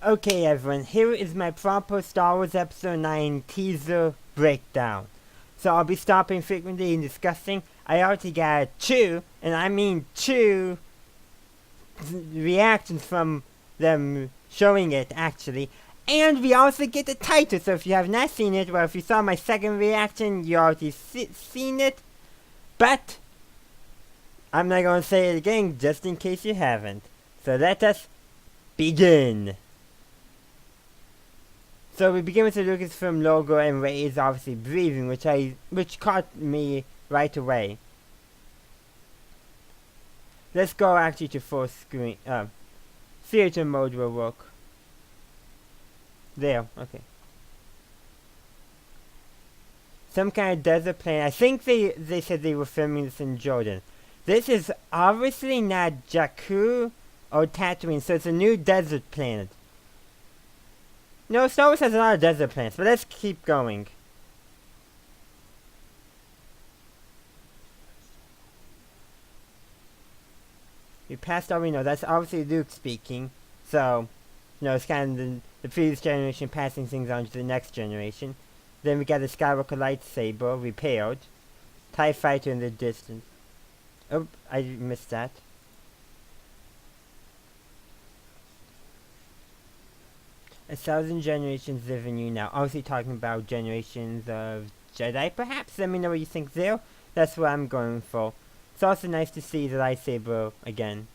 Okay everyone, here is my proper Star Wars Episode 9 teaser breakdown. So I'll be stopping frequently and discussing. I already got two, and I mean two, reactions from them showing it actually. And we also get the title, so if you have not seen it, well if you saw my second reaction, you already seen it. But, I'm not gonna say it again just in case you haven't. So let us begin. So we begin with the Lucasfilm logo, and Rey is obviously breathing, which caught me right away. Let's go actually to full screen. Theater mode will work. There, okay. Some kind of desert planet. I think they said they were filming this in Jordan. This is obviously not Jakku or Tatooine, so it's a new desert planet. No, Star Wars has a lot of desert planets, but let's keep going. We passed all we know. That's obviously Luke speaking. So, it's kind of the previous generation passing things on to the next generation. Then we got the Skywalker lightsaber repaired. TIE fighter in the distance. Oh, I missed that. A thousand generations live in you now. Obviously talking about generations of Jedi, perhaps? Let me know what you think there. That's what I'm going for. It's also nice to see the lightsaber again.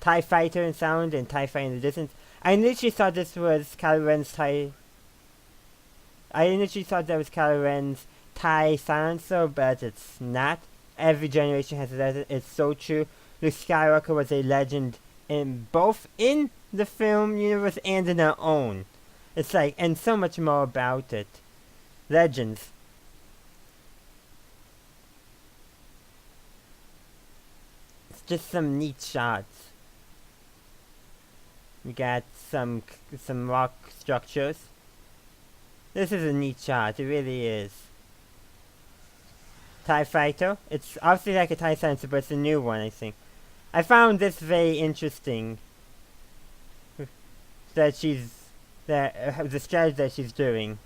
TIE fighter in sound and TIE fighter in the distance. I initially thought this was Kylo Ren's TIE... I initially thought that was Kylo Ren's TIE silencer, but it's not. Every generation has a legend. It's so true. Luke Skywalker was a legend in both in the film universe and in our own. It's like, and so much more about it. Legends. It's just some neat shots. We got some rock structures. This is a neat shot, it really is. TIE fighter. It's obviously like a TIE silencer, but it's a new one, I think. I found this very interesting. The strategy that she's doing.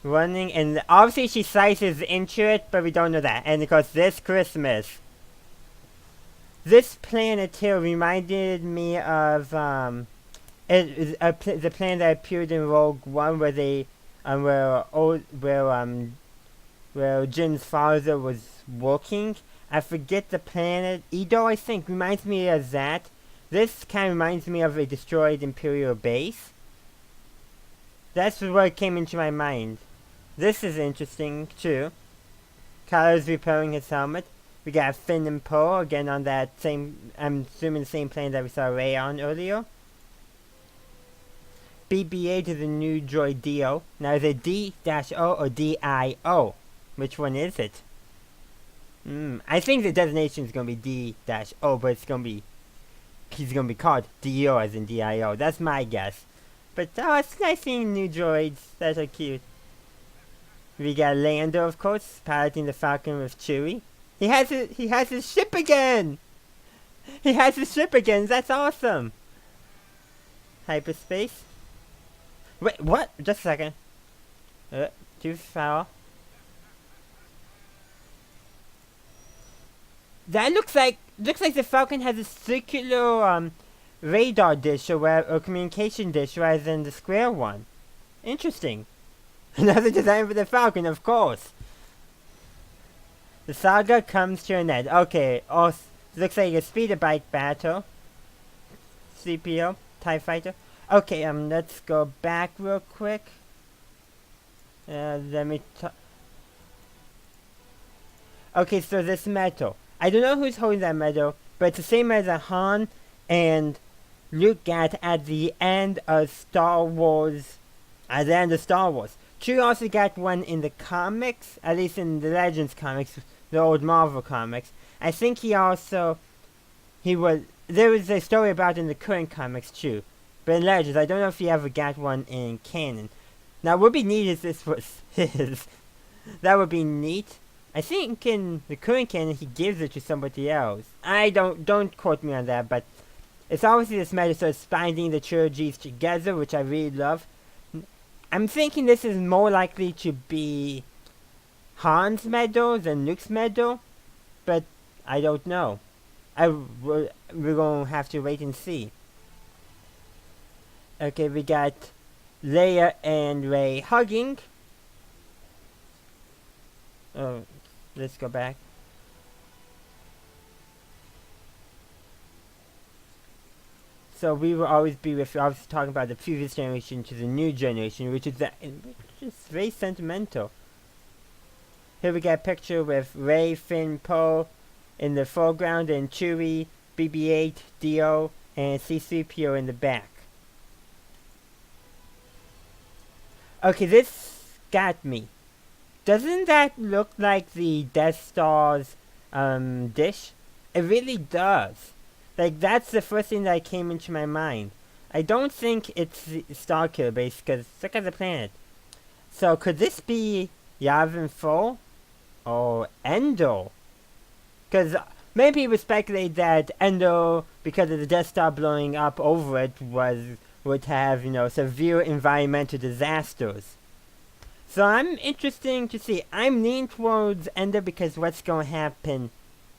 Running, and obviously she slices into it, but we don't know that. And of course, this Christmas, this planet here reminded me of the planet that appeared in Rogue One, where where Jin's father was working. I forget the planet. Edo, I think, reminds me of that. This kind of reminds me of a destroyed Imperial base. That's what came into my mind. This is interesting, too. Kylo's repairing his helmet. We got Finn and Poe, again on that same, I'm assuming the same plane that we saw Rey on earlier. BB-8 is a new droid Dio. Now is it D-O or D-I-O? Which one is it? I think the designation is going to be D-O, but he's going to be called D-O as in D-I-O. That's my guess. But, it's nice seeing new droids. That are cute. We got Lando, of course, piloting the Falcon with Chewie. He has his ship again! He has his ship again! That's awesome! Hyperspace. Wait, what? Just a second. Too far. That looks like the Falcon has a circular radar dish or communication dish rather than the square one. Interesting. Another design for the Falcon, of course. The saga comes to an end. Okay, looks like a speeder bike battle. CPO, TIE fighter. Okay, let's go back real quick. Let me okay, so this medal. I don't know who's holding that medal, but it's the same as a Han and Luke got at the end of Star Wars. At the end of Star Wars. Chewie also got one in the comics, at least in the Legends comics, the old Marvel comics. I think there was a story about in the current comics too. But in Legends, I don't know if he ever got one in canon. Now, what would be neat if this was his. That would be neat. I think in the current canon he gives it to somebody else. I don't quote me on that, but It's obviously this meta, so it's binding the trilogies together, which I really love. I'm thinking this is more likely to be Han's medal than Luke's medal, but I don't know. We're gonna have to wait and see. Okay, we got Leia and Rey hugging. Oh, let's go back. So we will always be obviously talking about the previous generation to the new generation, which is very sentimental. Here we get a picture with Rey, Finn, Poe in the foreground, and Chewie, BB-8, D-O, and C-3PO in the back. Okay, this got me. Doesn't that look like the Death Star's dish? It really does. Like, that's the first thing that came into my mind. I don't think it's the Starkiller base, because look at the planet. So, could this be Yavin 4? Or Endor? Because many people speculate that Endor, because of the Death Star blowing up over it, would have, severe environmental disasters. So I'm interested to see. I'm leaning towards Endor because what's going to happen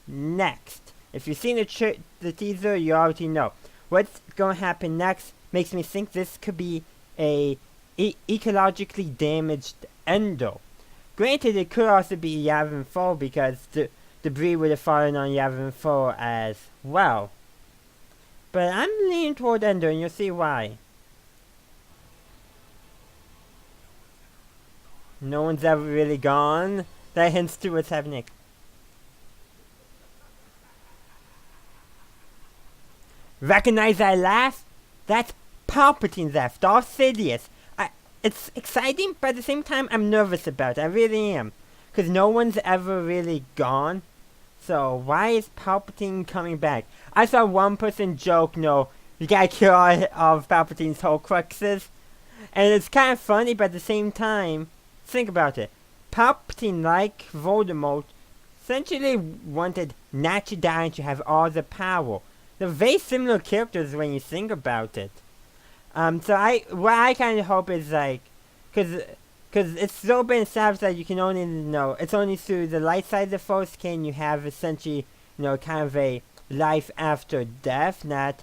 next. If you've seen the teaser, you already know. What's going to happen next makes me think this could be a ecologically damaged Endor. Granted, it could also be Yavin 4 because the debris would have fallen on Yavin 4 as well. But I'm leaning toward Endor, and you'll see why. No one's ever really gone. That hints to what's happening. Recognize that laugh? That's Palpatine's laugh, Darth Sidious. It's exciting, but at the same time, I'm nervous about it. I really am. Because no one's ever really gone. So, why is Palpatine coming back? I saw one person joke, you gotta kill all of Palpatine's Horcruxes. And it's kind of funny, but at the same time, think about it. Palpatine, like Voldemort, essentially wanted not to die and to have all the power. They're very similar characters when you think about it. So what I kind of hope is cause it's so been established that you can only it's only through the light side of the Force can you have essentially, kind of a life after death, not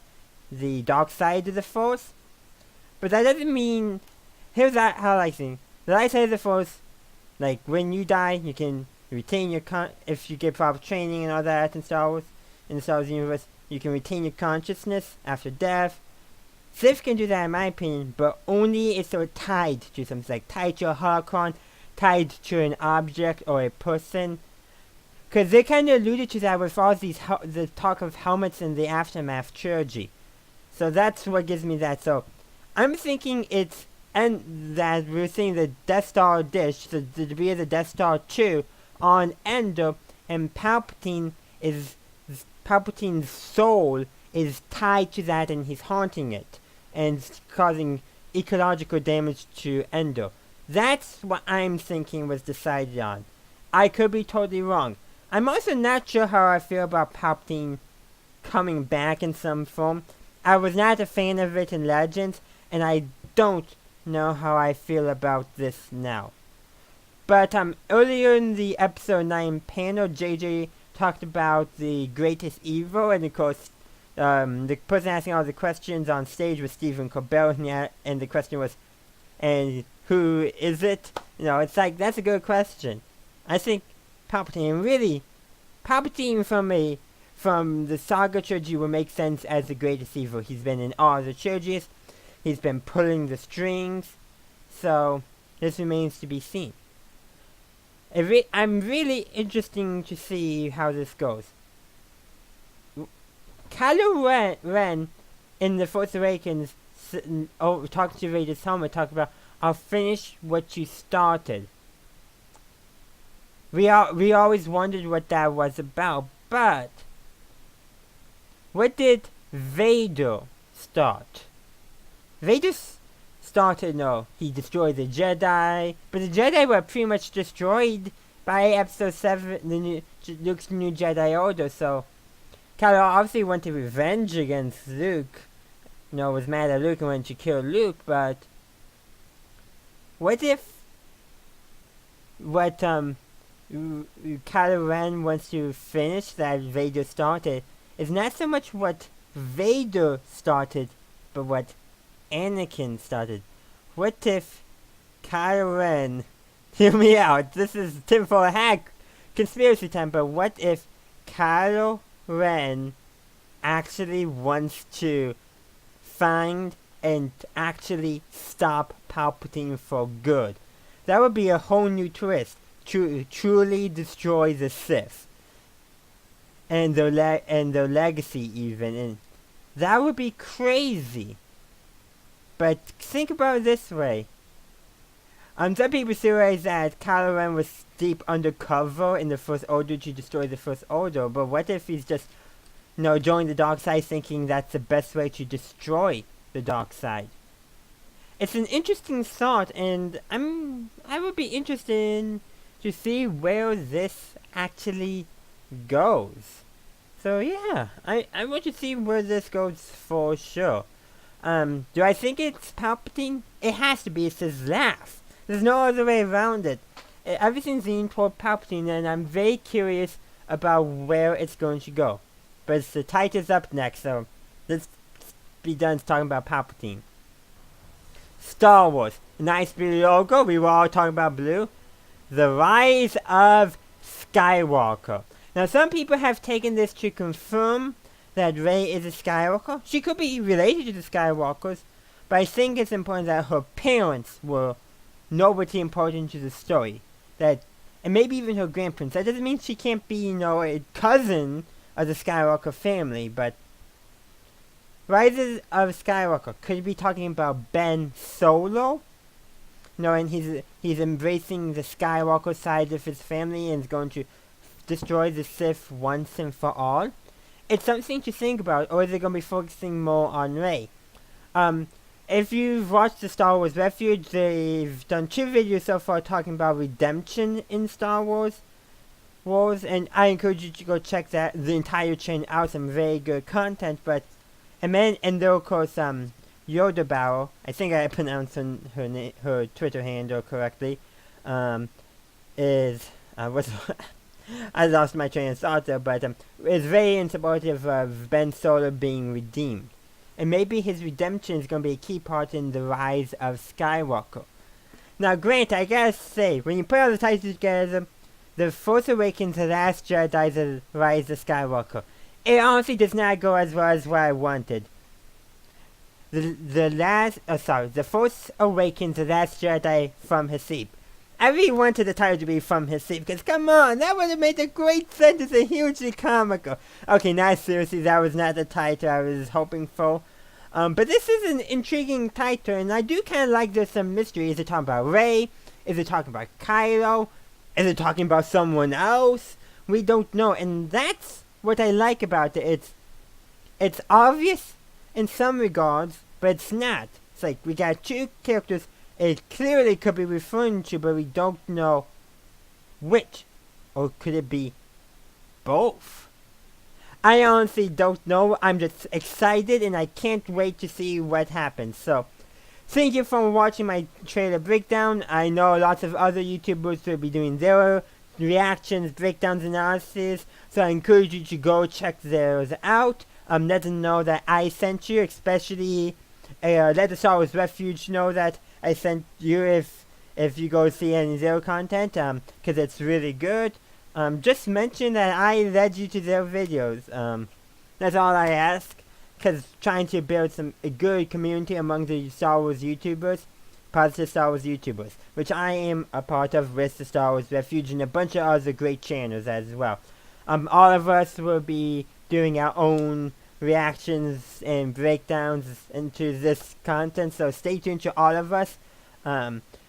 the dark side of the Force. But that doesn't mean, here's how I think. The light side of the Force, like when you die, you can retain your if you get proper training and all that in Star Wars, in the Star Wars universe, you can retain your consciousness after death. Sith can do that in my opinion, but only if they're tied to something, like tied to a holocron, tied to an object or a person. Because they kind of alluded to that with all these the talk of helmets in the Aftermath trilogy. So that's what gives me that. So I'm thinking it's, and that we're seeing the Death Star dish, the debris of the Death Star 2 on Endor, and Palpatine's soul is tied to that and he's haunting it and causing ecological damage to Endor. That's what I'm thinking was decided on. I could be totally wrong. I'm also not sure how I feel about Palpatine coming back in some form. I was not a fan of it in Legends, and I don't know how I feel about this now. But earlier in the episode 9 panel, JJ talked about the greatest evil, and of course, the person asking all the questions on stage was Stephen Colbert, and the question was, and who is it? It's like, that's a good question. I think Palpatine from the Saga trilogy will make sense as the greatest evil. He's been in all the trilogies. He's been pulling the strings. So, this remains to be seen. I'm really interested to see how this goes. Kylo Ren in The Force Awakens, talking to Vader's helmet, talked about, I'll finish what you started. We always wondered what that was about, but what did Vader start? Vader started, he destroyed the Jedi, but the Jedi were pretty much destroyed by Episode 7, Luke's New Jedi Order, so Kylo obviously wanted revenge against Luke. Was mad at Luke and wanted to kill Luke, but what if Kylo Ren wants to finish that Vader started is not so much what Vader started, but what Anakin started. What if Kylo Ren, hear me out, this is tinfoil hat conspiracy time, but what if Kylo Ren actually wants to find and actually stop Palpatine for good? That would be a whole new twist. Truly destroy the Sith and their legacy even, and that would be crazy. But think about it this way. Some people theorize that Kylo Ren was deep undercover in the First Order to destroy the First Order, but what if he's just, joining the dark side thinking that's the best way to destroy the dark side? It's an interesting thought, and I would be interested to see where this actually goes. So yeah, I want to see where this goes for sure. Do I think it's Palpatine? It has to be. It's his laugh. There's no other way around it. Everything's leaning toward Palpatine, and I'm very curious about where it's going to go. But the title's up next, so let's be done talking about Palpatine. Star Wars. Nice blue logo. We were all talking about blue. The Rise of Skywalker. Now, some people have taken this to confirm that Rey is a Skywalker. She could be related to the Skywalkers, but I think it's important that her parents were nobody important to the story. And maybe even her grandparents. That doesn't mean she can't be, a cousin of the Skywalker family, but Rise of Skywalker. Could you be talking about Ben Solo? And he's embracing the Skywalker side of his family and is going to destroy the Sith once and for all. It's something to think about, or is it going to be focusing more on Rey? If you've watched the Star Wars Refuge, they've done 2 videos so far talking about redemption in Star Wars, and I encourage you to go check the entire chain out. Some very good content, and then of course Yoda Barrow, I think I pronounced her Twitter handle correctly, is I lost my train of thought there, but is very supportive of Ben Solo being redeemed. And maybe his redemption is going to be a key part in the Rise of Skywalker. Now, Grant, I gotta say, when you put all the titles together, The Force Awakens, The Last Jedi, The Rise of Skywalker, it honestly does not go as well as what I wanted. The Force Awakens, The Last Jedi from his sleep. I really wanted the title to be From His Sleep, because come on, that would have made a great sentence and hugely comical. Okay, now seriously, that was not the title I was hoping for. But this is an intriguing title, and I do kind of like there's some mystery. Is it talking about Rey? Is it talking about Kylo? Is it talking about someone else? We don't know, and that's what I like about it. It's obvious in some regards, but it's not. It's like we got 2 characters it clearly could be referring to, but we don't know which. Or could it be both? I honestly don't know. I'm just excited and I can't wait to see what happens. So, thank you for watching my trailer breakdown. I know lots of other YouTubers will be doing their reactions, breakdowns, analysis. So I encourage you to go check theirs out. Let them know that I sent you, especially let the Star Wars Refuge know that I sent you if you go see any their content, because it's really good. Just mention that I led you to their videos. That's all I ask, because trying to build a good community among the Star Wars YouTubers, positive Star Wars YouTubers, which I am a part of with the Star Wars Refuge and a bunch of other great channels as well. All of us will be doing our own reactions and breakdowns into this content, so stay tuned to all of us.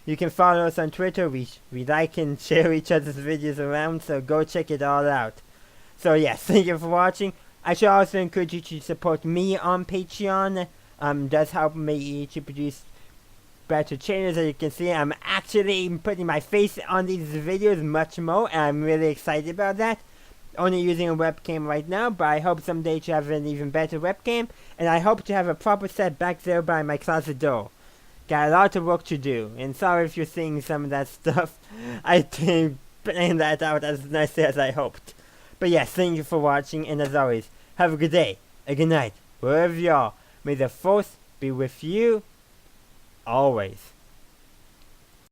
You can follow us on Twitter. We like and share each other's videos around, so go check it all out. So yes, thank you for watching. I should also encourage you to support me on Patreon. Does help me to produce better channels. As you can see, I'm actually putting my face on these videos much more, and I'm really excited about that. only using a webcam right now, but I hope someday to have an even better webcam, and I hope to have a proper set back there by my closet door. Got a lot of work to do, and sorry if you're seeing some of that stuff. I didn't plan that out as nicely as I hoped. But yes, thank you for watching, and as always, have a good day, a good night, wherever you are. May the force be with you always.